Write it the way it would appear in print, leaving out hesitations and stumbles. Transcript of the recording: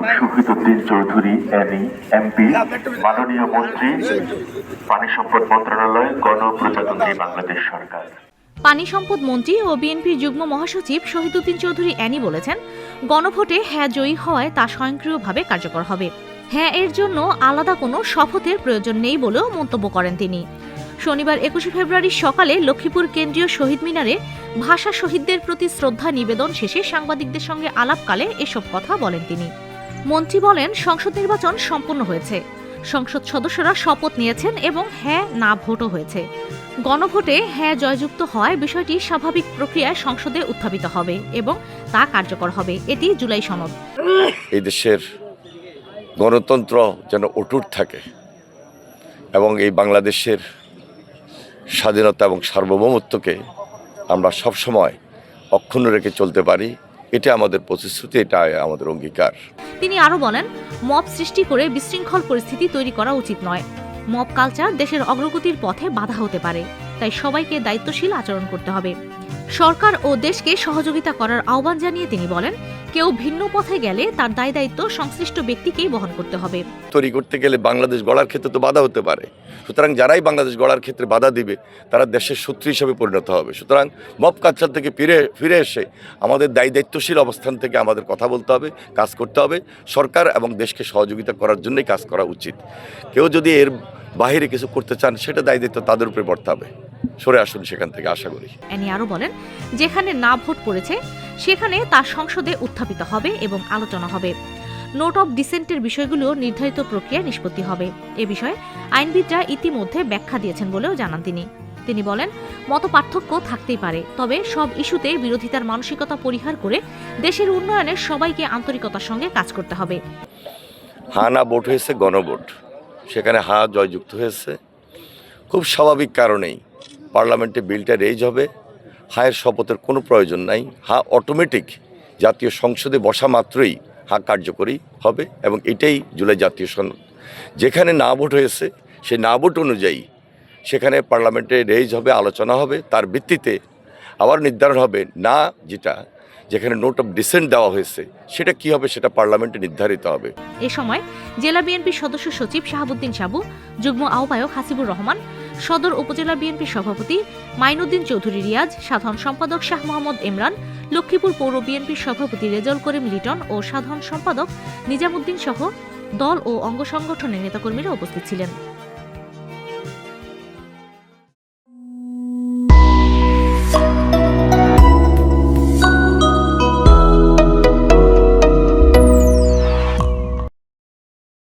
Shahiduddin Chowdhury any MP, মাননীয় মন্ত্রী, পানি সম্পদ মন্ত্রণালয়, গণপ্রজাতন্ত্রী বাংলাদেশ সরকার। পানি সম্পদ মন্ত্রী ও বিএনপির যুগ্ম মহাসচিব শহীদুদ্দিন চৌধুরী এনি বলেছেন, গণভোটে হ্যাঁ জয়ী হওয়ায় তা স্বয়ংক্রিয়ভাবে কার্যকর হবে। হ্যাঁ এর জন্য আলাদা কোনো শপথের প্রয়োজন নেই বলেও মন্তব্য করেন তিনি। শনিবার 21 ফেব্রুয়ারি সকালে লক্ষ্মীপুর কেন্দ্রীয় শহীদ মিনারে ভাষা শহীদদের প্রতি শ্রদ্ধা নিবেদন শেষে সাংবাদিকদের সঙ্গে আলাপকালে এসব কথা বলেন তিনি। মন্ত্রী বলেন, সংসদ নির্বাচন সম্পন্ন হয়েছে, সংসদ সদস্যরা শপথ নিয়েছেন এবং হ্যাঁ না ভোটও হয়েছে। গণভোটে হ্যাঁ জয়যুক্ত হওয়ায় বিষয়টি স্বাভাবিক প্রক্রিয়ায় সংসদে উত্থাপিত হবে এবং তা কার্যকর হবে। এটি জুলাই সনদ। এই দেশের গণতন্ত্র যেন অটুট থাকে এবং এই বাংলাদেশের স্বাধীনতা এবং সার্বভৌমত্বকে আমরা সবসময় অক্ষুণ্ণ রেখে চলতে পারি, এটা আমাদের প্রতিশ্রুতি, এটা আমাদের অঙ্গীকার। তিনি আরও বলেন, মব সৃষ্টি করে বিশৃঙ্খল পরিস্থিতি তৈরি করা উচিত নয়। মব কালচার দেশের অগ্রগতির পথে বাধা হতে পারে, তাই সবাইকে দায়িত্বশীল আচরণ করতে হবে। সরকার ও দেশকে সহযোগিতা করার আহ্বান জানিয়ে তিনি বলেন, কেউ ভিন্ন পথে গেলে তার দায় দায়িত্ব সংশ্লিষ্ট ব্যক্তিকেই বহন করতে হবে। তৈরি করতে গেলে বাংলাদেশ গড়ার ক্ষেত্রে তো বাধা হতে পারে, সুতরাং যারাই বাংলাদেশ গড়ার ক্ষেত্রে বাধা দিবে তারা দেশের শত্রু হিসেবে পরিণত হবে। সুতরাং মব কালচার থেকে ফিরে এসে আমাদের দায়িত্বশীল অবস্থান থেকে আমাদের কথা বলতে হবে, কাজ করতে হবে। সরকার এবং দেশকে সহযোগিতা করার জন্যই কাজ করা উচিত। কেউ যদি এর বাহিরে কিছু করতে চান, সেটা দায়িত্ব তাদের উপরে পড়তে হবে। সরে আসুন সেখান থেকে, আশা করি। এনি আরও বলেন, যেখানে না ভোট পড়েছে সেখানে তা সংসদে উত্থাপিত হবে এবং আলোচনা হবে। নোট অব ডিসেন্টের বিষয়গুলো নির্ধারিত প্রক্রিয়ায় নিষ্পত্তি হবে। এ বিষয়ে আইনবিদরা ইতিমধ্যে ব্যাখ্যা দিয়েছেন বলেও জানান তিনি। তিনি বলেন, মতপার্থক্য থাকতেই পারে, তবে সব ইস্যুতে বিরোধিতার মানসিকতা পরিহার করে দেশের উন্নয়নে সবাইকে আন্তরিকতার সঙ্গে কাজ করতে হবে। হ্যাঁ না ভোট হয়েছে গণভোট, সেখানে হ্যাঁ জয়যুক্ত হয়েছে। খুব স্বাভাবিক কারণেই পার্লামেন্টে বিলটা রেজ হবে। হায়ের শপথের কোনো প্রয়োজন নাই। হ্যাঁ অটোমেটিক জাতীয় সংসদে বসা মাত্রই হ্যাঁ কার্যকরী হবে এবং এটাই জুলাই জাতীয় সনদ। যেখানে না ভোট হয়েছে সেই না ভোট অনুযায়ী সেখানে পার্লামেন্টে রেজ হবে, আলোচনা হবে, তার ভিত্তিতে আবার নির্ধারণ হবে না যেখানে নোট অফ ডিসেন্ট দেওয়া হয়েছে সেটা কি হবে, সেটা পার্লামেন্টে নির্ধারিত হবে। এ সময় জেলা বিএনপির সদস্য সচিব শাহাবুদ্দিন সাবু, যুগ্ম আহ্বায়ক হাসিবুর রহমান, সদর উপজেলা বিএনপির সভাপতি মাইনুদ্দিন চৌধুরী রিয়াজ, সাধারণ সম্পাদক শাহ মোহাম্মদ ইমরান, লক্ষ্মীপুর পৌর বিএনপির সভাপতি রেজাউল করিম লিটন ও সাধারণ সম্পাদক নিজামুদ্দিন সহ দল ও অঙ্গ সংগঠনের নেতাকর্মীরা উপস্থিত ছিলেন।